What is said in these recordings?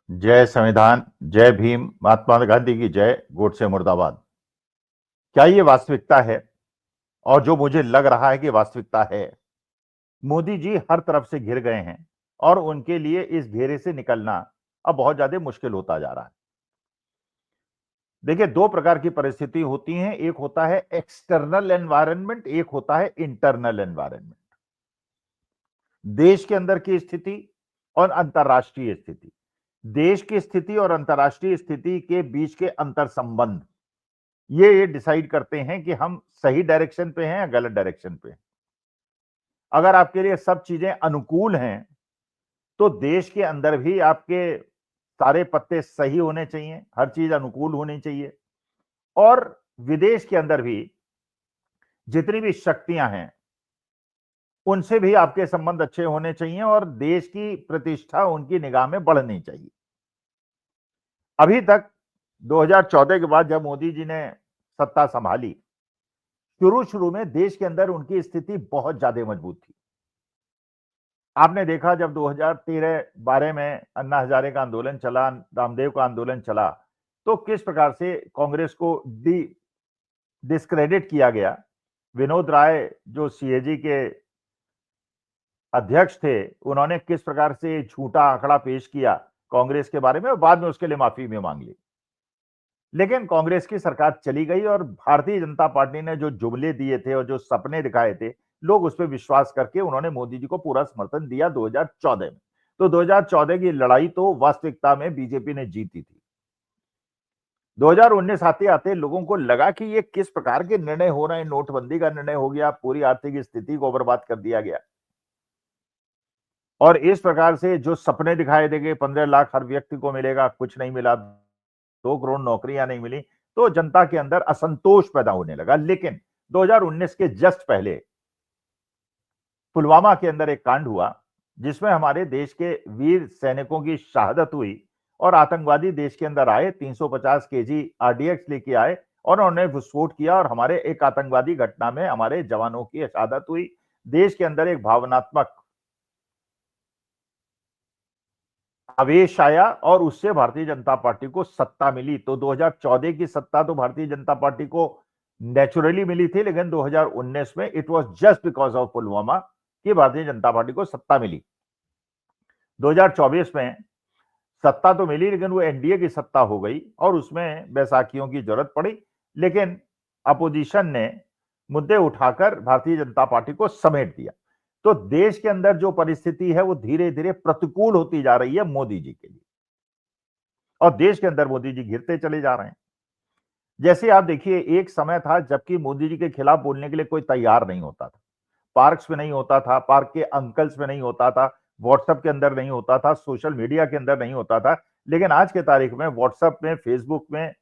जय संविधान, जय भीम, महात्मा गांधी की जय, गोडसे मुर्दाबाद। क्या ये वास्तविकता है? और जो मुझे लग रहा है कि वास्तविकता है, मोदी जी हर तरफ से घिर गए हैं और उनके लिए इस घेरे से निकलना अब बहुत ज्यादा मुश्किल होता जा रहा है। देखिए, दो प्रकार की परिस्थिति होती हैं। एक होता है एक्सटर्नल एनवायरनमेंट, एक होता है इंटरनल एनवायरनमेंट। देश के अंदर की स्थिति और अंतर्राष्ट्रीय स्थिति, देश की स्थिति और अंतर्राष्ट्रीय स्थिति के बीच के अंतर संबंध, ये डिसाइड करते हैं कि हम सही डायरेक्शन पे हैं या गलत डायरेक्शन पे हैं। अगर आपके लिए सब चीजें अनुकूल हैं तो देश के अंदर भी आपके सारे पत्ते सही होने चाहिए, हर चीज अनुकूल होनी चाहिए। और विदेश के अंदर भी जितनी भी शक्तियां हैं उनसे भी आपके संबंध अच्छे होने चाहिए और देश की प्रतिष्ठा उनकी निगाह में बढ़नी चाहिए। अभी तक 2014 के बाद जब मोदी जी ने सत्ता संभाली, शुरू शुरू में देश के अंदर उनकी स्थिति बहुत ज्यादा मजबूत थी। आपने देखा जब 2013-12 में अन्ना हजारे का आंदोलन चला, रामदेव का आंदोलन चला, तो किस प्रकार से कांग्रेस को डिस्क्रेडिट किया गया। विनोद राय जो सीएजी के अध्यक्ष थे, उन्होंने किस प्रकार से झूठा आंकड़ा पेश किया कांग्रेस के बारे में और बाद में उसके लिए माफी भी मांग ली। लेकिन कांग्रेस की सरकार चली गई और भारतीय जनता पार्टी ने जो जुमले दिए थे और जो सपने दिखाए थे, लोग उस पर विश्वास करके उन्होंने मोदी जी को पूरा समर्थन दिया 2014 में। तो 2014 की लड़ाई तो वास्तविकता में बीजेपी ने जीती थी। 2019 आते आते लोगों को लगा कि ये किस प्रकार के निर्णय हो रहे हैं। नोटबंदी का निर्णय हो गया, पूरी आर्थिक स्थिति को बर्बाद कर दिया गया और इस प्रकार से जो सपने दिखाए देंगे 15 लाख हर व्यक्ति को मिलेगा, कुछ नहीं मिला, 2 करोड़ नौकरियां नहीं मिली, तो जनता के अंदर असंतोष पैदा होने लगा। लेकिन 2019 के जस्ट पहले पुलवामा के अंदर एक कांड हुआ जिसमें हमारे देश के वीर सैनिकों की शहादत हुई और आतंकवादी देश के अंदर आए, 350 केजी आरडीएक्स लेके आए और उन्होंने विस्फोट किया और हमारे एक आतंकवादी घटना में हमारे जवानों की शहादत हुई। देश के अंदर एक भावनात्मक आवेश आया और उससे भारतीय जनता पार्टी को सत्ता मिली। तो 2014 की सत्ता तो भारतीय जनता पार्टी को नेचुरली मिली थी, लेकिन 2019 में it was just because of Pulwama कि भारतीय जनता पार्टी को सत्ता मिली। 2024 में सत्ता तो मिली लेकिन वो एनडीए की सत्ता हो गई और उसमें बैसाखियों की जरूरत पड़ी। लेकिन अपोजिशन ने मुद्दे उठाकर भारतीय जनता पार्टी को समेट दिया। तो देश के अंदर जो परिस्थिति है वो धीरे धीरे प्रतिकूल होती जा रही है मोदी जी के लिए और देश के अंदर मोदी जी घिरते चले जा रहे हैं। जैसे आप देखिए, एक समय था जबकि मोदी जी के खिलाफ बोलने के लिए कोई तैयार नहीं होता था। पार्क्स में नहीं होता था, पार्क के अंकल्स में नहीं होता था, व्हाट्सएप के अंदर नहीं होता था, सोशल मीडिया के अंदर नहीं होता था। लेकिन आज के तारीख में व्हाट्सएप में, फेसबुक में,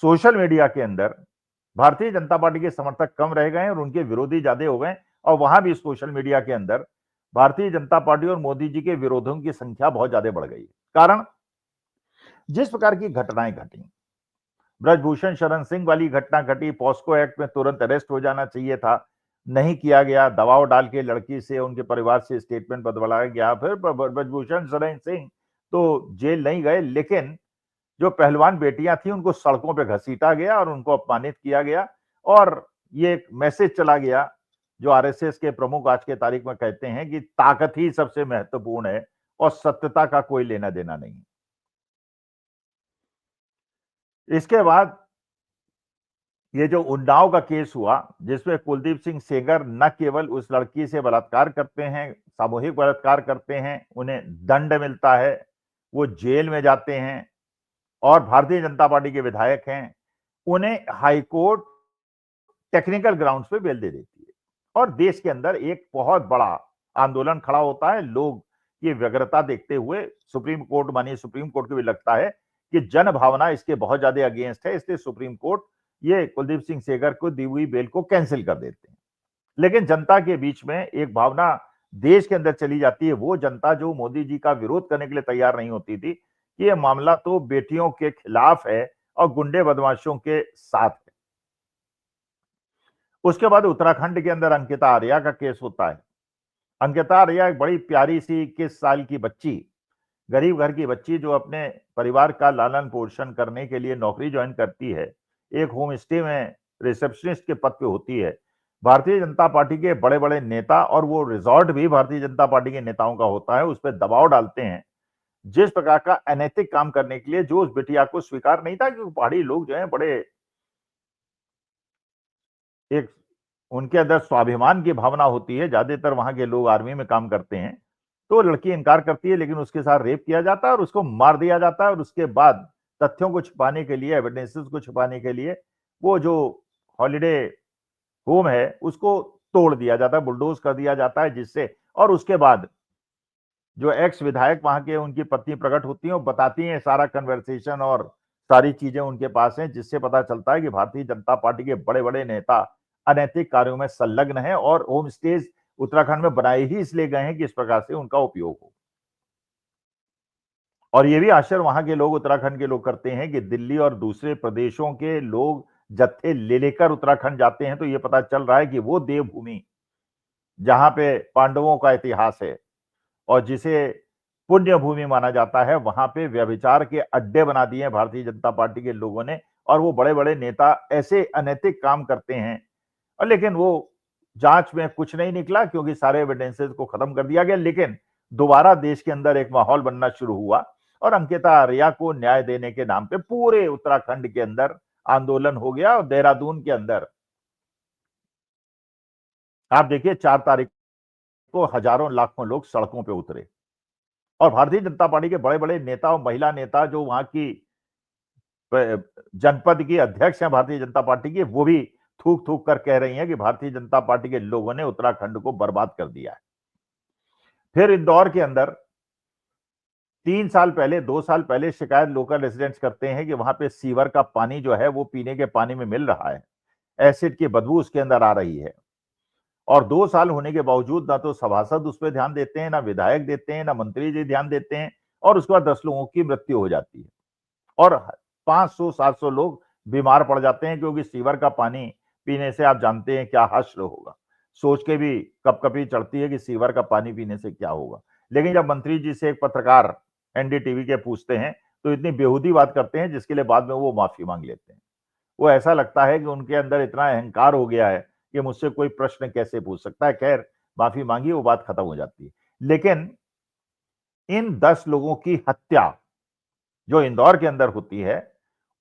सोशल मीडिया के अंदर भारतीय जनता पार्टी के समर्थक कम रह गए और उनके विरोधी ज्यादा हो गए और वहां भी सोशल मीडिया के अंदर भारतीय जनता पार्टी और मोदी जी के विरोधियों की संख्या बहुत ज्यादा बढ़ गई। कारण जिस प्रकार की घटनाएं घटी, ब्रजभूषण शरण सिंह वाली घटना घटी, पॉस्को एक्ट में तुरंत अरेस्ट हो जाना चाहिए था, नहीं किया गया। दबाव डाल के लड़की से, उनके परिवार से स्टेटमेंट बदलवाया गया। फिर ब्रजभूषण शरण सिंह तो जेल नहीं गए, लेकिन जो पहलवान बेटियां थी उनको सड़कों पे घसीटा गया और उनको अपमानित किया गया और ये एक मैसेज चला गया जो आरएसएस के प्रमुख आज के तारीख में कहते हैं कि ताकत ही सबसे महत्वपूर्ण है और सत्यता का कोई लेना देना नहीं। इसके बाद ये जो उन्नाव का केस हुआ जिसमें कुलदीप सिंह सेंगर न केवल उस लड़की से बलात्कार करते हैं, सामूहिक बलात्कार करते हैं, उन्हें दंड मिलता है, वो जेल में जाते हैं और भारतीय जनता पार्टी के विधायक हैं, उन्हें हाईकोर्ट टेक्निकल ग्राउंड्स पे बेल दे देती है और देश के अंदर एक बहुत बड़ा आंदोलन खड़ा होता है। लोग ये व्यग्रता देखते हुए सुप्रीम कोर्ट, मानिए सुप्रीम कोर्ट को भी लगता है कि जन भावना इसके बहुत ज्यादा अगेंस्ट है, इसलिए सुप्रीम कोर्ट ये कुलदीप सिंह सेंगर को दी हुई बेल को कैंसिल कर देते हैं। लेकिन जनता के बीच में एक भावना देश के अंदर चली जाती है, वो जनता जो मोदी जी का विरोध करने के लिए तैयार नहीं होती थी कि ये मामला तो बेटियों के खिलाफ है और गुंडे बदमाशों के साथ है। उसके बाद उत्तराखंड के अंदर अंकिता आर्या का केस होता है। अंकिता आर्या एक बड़ी प्यारी सी 21 साल की बच्ची गरीब घर की बच्ची जो अपने परिवार का लालन पोषण करने के लिए नौकरी ज्वाइन करती है, एक होम स्टे में रिसेप्शनिस्ट के पद पे होती है। भारतीय जनता पार्टी के बड़े-बड़े नेता, और वो रिज़ॉर्ट भी भारतीय जनता पार्टी के नेताओं का होता है, उस पे दबाव डालते हैं। जिस प्रकार का अनैतिक काम करने के लिए जो उस बिटिया को स्वीकार नहीं था, कि पहाड़ी लोग जो हैं बड़े एक उनके अंदर स्वाभिमान की भावना होती है, ज्यादातर वहां के लोग आर्मी में काम करते हैं। तो लड़की इनकार करती है, लेकिन उसके साथ रेप किया जाता है और उसको मार दिया जाता है, और उसके बाद तथ्यों को छुपाने के लिए, एविडेंसेस को छुपाने के लिए, वो जो हॉलिडे होम है उसको तोड़ दिया जाता है, बुलडोज कर दिया जाता है, जिससे और उसके बाद जो एक्स विधायक वहां के उनकी पत्नी प्रकट होती हैं और बताती हैं सारा कन्वर्सेशन, और सारी चीजें उनके पास हैं, जिससे पता चलता है कि भारतीय जनता पार्टी के बड़े-बड़े नेता अनैतिक कार्यों में संलग्न हैं, और होम स्टेज उत्तराखंड में बनाए ही इसलिए गए हैं कि इस प्रकार से उनका उपयोग हो। और ये भी आश्चर्य वहां के लोग, उत्तराखंड के लोग करते हैं कि दिल्ली और दूसरे प्रदेशों के लोग जत्थे ले लेकर उत्तराखंड जाते हैं, तो ये पता चल रहा है कि वो देवभूमि जहां पे पांडवों का इतिहास है और जिसे पुण्य भूमि माना जाता है, वहां पे व्यभिचार के अड्डे बना दिए हैं भारतीय जनता पार्टी के लोगों ने, और वो बड़े-बड़े नेता ऐसे अनैतिक काम करते हैं। और लेकिन वो जांच में कुछ नहीं निकला, क्योंकि सारे एविडेंसेस को खत्म कर दिया गया। लेकिन दोबारा देश के अंदर एक माहौल बनना शुरू हुआ, और अंकिता आर्या को न्याय देने के नाम पे पूरे उत्तराखंड के अंदर आंदोलन हो गया, और देहरादून के अंदर आप देखिए 4 तारीख को हजारों लाखों लोग सड़कों पे उतरे, और भारतीय जनता पार्टी के बड़े-बड़े नेता और महिला नेता जो वहां की जनपद की अध्यक्ष हैं भारतीय जनता पार्टी की, वो भी थूक-थूक कर कह रही हैं कि भारतीय जनता पार्टी के लोगों ने उत्तराखंड को बर्बाद कर दिया है। फिर इंदौर के अंदर 3 साल पहले, 2 साल पहले शिकायत लोकल रेजिडेंट्स करते हैं कि वहां पे सीवर का पानी जो है वो पीने के पानी में मिल रहा है। एसिड की बदबू उसके अंदर आ रही है। और 2 साल होने के बावजूद ना तो सभासद उस पे ध्यान देते हैं, ना विधायक देते हैं, ना मंत्री जी ध्यान देते हैं, और उसके बाद 10 लोगों की मृत्यु हो जाती है। और 500-700 लोग बीमार पड़ जाते हैं, क्योंकि सीवर का पानी पीने से आप जानते हैं क्या हश्र होगा। सोच के भी कपकपी चढ़ती है कि सीवर का पानी पीने से क्या होगा। लेकिन जब मंत्री जी से एक पत्रकार एनडीटीवी के पूछते हैं, तो इतनी बेहूदी बात करते हैं, जिसके लिए बाद में वो माफी मांग लेते हैं। वो ऐसा लगता है कि उनके अंदर इतना अहंकार हो गया है कि मुझसे कोई प्रश्न कैसे पूछ सकता है। खैर, माफी मांगी, वो बात खत्म हो जाती है। लेकिन इन 10 लोगों की हत्या जो इंदौर के अंदर होती है,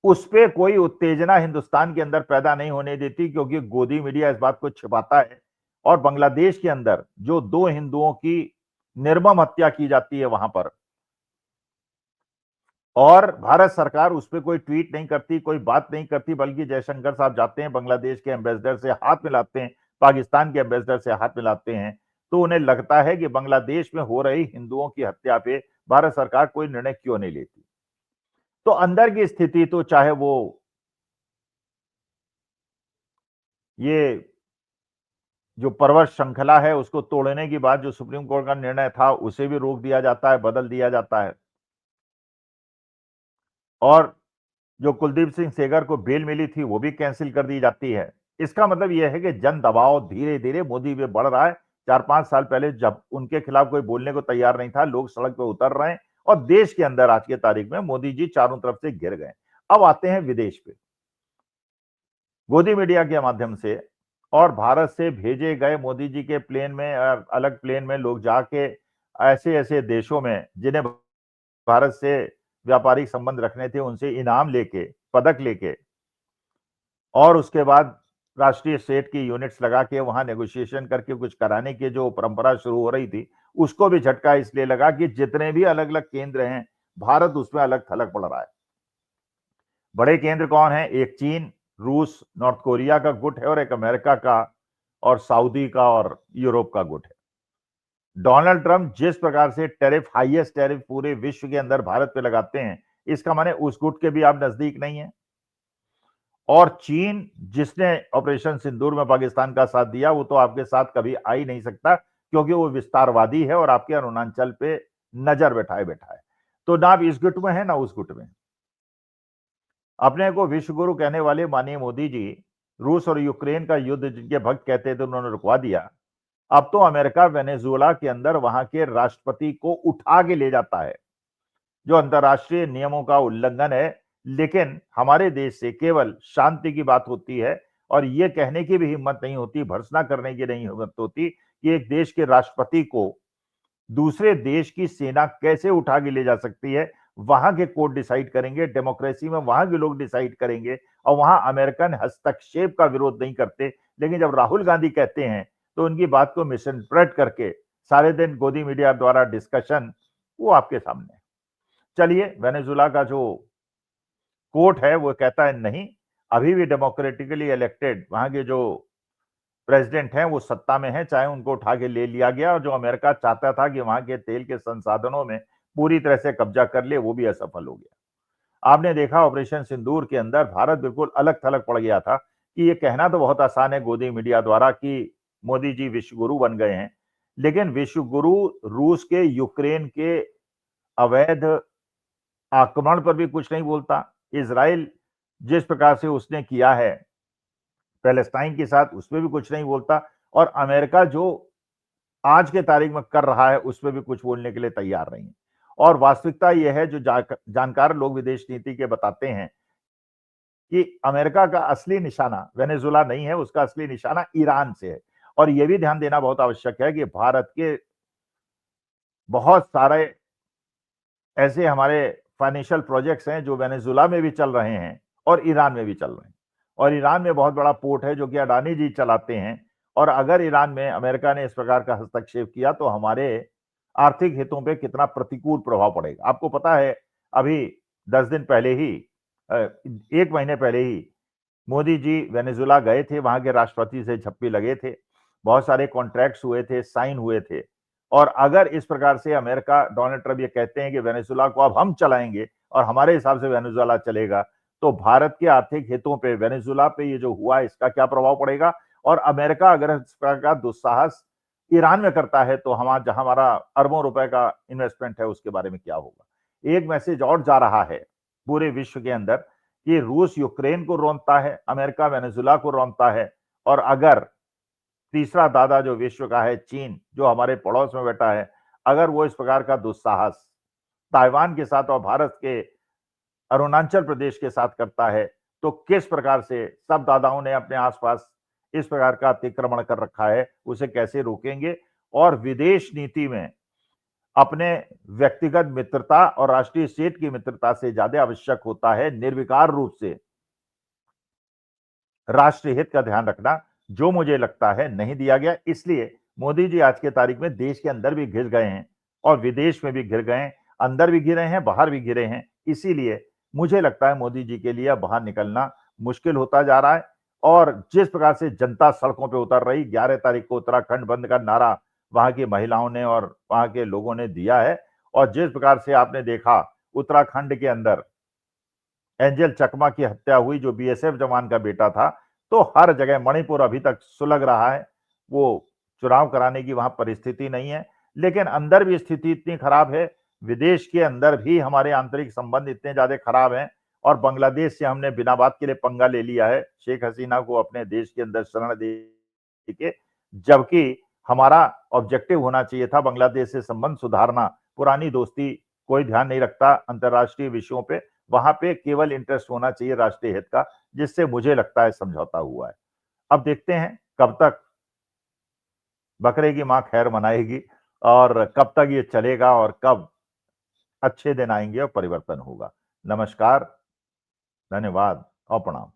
उस पे कोई उत्तेजना हिंदुस्तान के अंदर पैदा नहीं होने देती, क्योंकि गोदी मीडिया इस बात को छिपाता है। और बांग्लादेश के अंदर जो 2 हिंदुओं की निर्मम हत्या की जाती है वहां पर, और भारत सरकार उस पे कोई ट्वीट नहीं करती, कोई बात नहीं करती, बल्कि जयशंकर साहब जाते हैं बांग्लादेश के एम्बेसडर से हाथ मिलाते हैं, पाकिस्तान के एम्बेसडर से हाथ मिलाते हैं, तो उन्हें लगता है कि बांग्लादेश में हो रही हिंदुओं की हत्या पे भारत सरकार कोई निर्णय क्यों नहीं लेती। तो अंदर की स्थिति तो चाहे वो ये जो पर्वत श्रृंखला है उसको तोड़ने की बात, जो सुप्रीम कोर्ट का निर्णय था, उसे भी रोक दिया जाता है, बदल दिया जाता है। और जो कुलदीप सिंह सेंगर को बेल मिली थी वो भी कैंसिल कर दी जाती है। इसका मतलब यह है कि जन दबाव धीरे धीरे मोदी पे बढ़ रहा है। 4-5 साल पहले जब उनके खिलाफ कोई बोलने को तैयार नहीं था, लोग सड़क पे उतर रहे हैं, और देश के अंदर आज की तारीख में मोदी जी चारों तरफ से घिर गए। अब आते हैं विदेश पे। गोदी मीडिया के माध्यम से और भारत से भेजे गए मोदी जी के प्लेन में, अलग प्लेन में लोग जाके ऐसे ऐसे देशों में जिन्हें भारत से व्यापारिक संबंध रखने थे, उनसे इनाम लेके, पदक लेके, और उसके बाद राष्ट्रीय सेठ की यूनिट्स लगा के वहां नेगोशिएशन करके कुछ कराने की जो परंपरा शुरू हो रही थी, उसको भी झटका इसलिए लगा कि जितने भी अलग अलग केंद्र हैं, भारत उसमें अलग थलग पड़ रहा है। बड़े केंद्र कौन है? एक चीन, रूस, नॉर्थ कोरिया का गुट है, और एक अमेरिका का और सऊदी का और यूरोप का गुट है। डोनाल्ड ट्रंप जिस प्रकार से टैरिफ, हाईएस्ट टैरिफ पूरे विश्व के अंदर भारत पे लगाते हैं, इसका माने उस गुट के भी आप नजदीक नहीं है। और चीन जिसने ऑपरेशन सिंदूर में पाकिस्तान का साथ दिया, वो तो आपके साथ कभी आ ही नहीं सकता, क्योंकि वो विस्तारवादी है और आपके अरुणाचल पे नजर बैठाए बैठा है। तो ना आप इस गुट में है, ना उस गुट में। अपने को विश्व गुरु कहने वाले माननीय मोदी जी रूस और यूक्रेन का युद्ध जिनके भक्त कहते थे, उन्होंने रुकवा दिया। अब तो अमेरिका वेनेजुएला के अंदर वहां के राष्ट्रपति को उठा के ले जाता है, जो अंतर्राष्ट्रीय नियमों का उल्लंघन है, लेकिन हमारे देश से केवल शांति की बात होती है और ये कहने की भी हिम्मत नहीं होती, भर्त्सना करने की नहीं हिम्मत होती कि एक देश के राष्ट्रपति को दूसरे देश की सेना कैसे उठा के ले जा सकती है। वहां के कोर्ट डिसाइड करेंगे, डेमोक्रेसी में वहां के लोग डिसाइड करेंगे और वहां अमेरिकन हस्तक्षेप का विरोध नहीं करते। लेकिन जब राहुल गांधी कहते हैं तो उनकी बात को मिसइंटरप्रेट करके सारे दिन गोदी मीडिया द्वारा डिस्कशन वो आपके सामने है। चलिए, वेनेजुला का जो कोर्ट है वो कहता है नहीं, अभी भी डेमोक्रेटिकली इलेक्टेड वहां के जो प्रेसिडेंट हैं वो सत्ता में हैं, चाहे उनको उठा के ले लिया गया और जो अमेरिका चाहता था कि वहां के तेल के संसाधनों में पूरी तरह से कब्जा कर ले, वो भी असफल हो गया। आपने देखा ऑपरेशन सिंदूर के अंदर भारत बिल्कुल अलग थलग पड़ गया था कि ये कहना तो बहुत आसान है गोदी मीडिया द्वारा कि मोदी जी विश्व गुरु बन गए हैं, लेकिन विश्व गुरु रूस के यूक्रेन के अवैध आक्रमण पर भी कुछ नहीं बोलता। इजराइल जिस प्रकार से उसने किया है पैलेस्टाइन के साथ, उसमें भी कुछ नहीं बोलता और अमेरिका जो आज के तारीख में कर रहा है उसमें भी कुछ बोलने के लिए तैयार नहीं है। और वास्तविकता यह है जो जानकार लोग विदेश नीति के बताते हैं कि अमेरिका का असली निशाना वेनेजुला नहीं है, उसका असली निशाना ईरान से है। और यह भी ध्यान देना बहुत आवश्यक है कि भारत के बहुत सारे ऐसे हमारे फाइनेंशियल प्रोजेक्ट्स हैं जो वेनेजुला में भी चल रहे हैं और ईरान में भी चल रहे हैं। और ईरान में बहुत बड़ा पोर्ट है जो कि अडानी जी चलाते हैं और अगर ईरान में अमेरिका ने इस प्रकार का हस्तक्षेप किया तो हमारे आर्थिक हितों पे कितना प्रतिकूल प्रभाव पड़ेगा। आपको पता है अभी 10 दिन पहले ही 1 महीने पहले ही मोदी जी वेनेजुला गए थे, वहां के राष्ट्रपति से झप्पी लगे थे, बहुत सारे कॉन्ट्रैक्ट्स हुए थे, साइन हुए थे। और अगर इस प्रकार से अमेरिका डोनाल्ड ट्रंप ये कहते हैं कि वेनेजुला को अब हम चलाएंगे और हमारे हिसाब से वेनेजुला चलेगा, तो भारत के आर्थिक हितों पे वेनेजुला पे ये जो हुआ इसका क्या प्रभाव पड़ेगा। और अमेरिका अगर इस प्रकार का दुस्साहस ईरान में करता है तो जहां हमारा अरबों रुपए का इन्वेस्टमेंट है उसके बारे में क्या होगा। एक मैसेज और जा रहा है पूरे विश्व के अंदर कि रूस यूक्रेन को रौंदता है, अमेरिका वेनेजुला को रौंदता है और अगर तीसरा दादा जो विश्व का है चीन, जो हमारे पड़ोस में बैठा है, अगर वो इस प्रकार का दुस्साहस ताइवान के साथ और भारत के अरुणाचल प्रदेश के साथ करता है, तो किस प्रकार से सब दादाओं ने अपने आसपास इस प्रकार का अतिक्रमण कर रखा है, उसे कैसे रोकेंगे। और विदेश नीति में अपने व्यक्तिगत मित्रता और राष्ट्रीय सेठ की मित्रता से ज्यादा आवश्यक होता है निर्विकार रूप से राष्ट्रीय हित का ध्यान रखना, जो मुझे लगता है नहीं दिया गया। इसलिए मोदी जी आज के तारीख में देश के अंदर भी घिर गए हैं और विदेश में भी घिर गए हैं, अंदर भी घिरे हैं, बाहर भी घिरे हैं। इसीलिए मुझे लगता है मोदी जी के लिए बाहर निकलना मुश्किल होता जा रहा है। और जिस प्रकार से जनता सड़कों पर उतर रही, 11 तारीख को उत्तराखंड बंद का नारा वहां की महिलाओं ने और वहां के लोगों ने दिया है, और जिस प्रकार से आपने देखा उत्तराखंड के अंदर एंजल चकमा की हत्या हुई जो बीएसएफ जवान का बेटा था, तो हर जगह मणिपुर अभी तक सुलग रहा है, वो चुनाव कराने की वहां परिस्थिति नहीं है। लेकिन अंदर भी स्थिति इतनी खराब है, विदेश के अंदर भी हमारे आंतरिक संबंध इतने ज्यादा खराब हैं और बांग्लादेश से हमने बिना बात के लिए पंगा ले लिया है, शेख हसीना को अपने देश के अंदर शरण दे के, जबकि हमारा ऑब्जेक्टिव होना चाहिए था बांग्लादेश से संबंध सुधारना। पुरानी दोस्ती कोई ध्यान नहीं रखता अंतर्राष्ट्रीय विषयों पे, वहां पे केवल इंटरेस्ट होना चाहिए राष्ट्रीय हित का, जिससे मुझे लगता है समझौता हुआ है। अब देखते हैं कब तक बकरे की मां खैर मनाएगी और कब तक ये चलेगा और कब अच्छे दिन आएंगे और परिवर्तन होगा। नमस्कार, धन्यवाद और प्रणाम।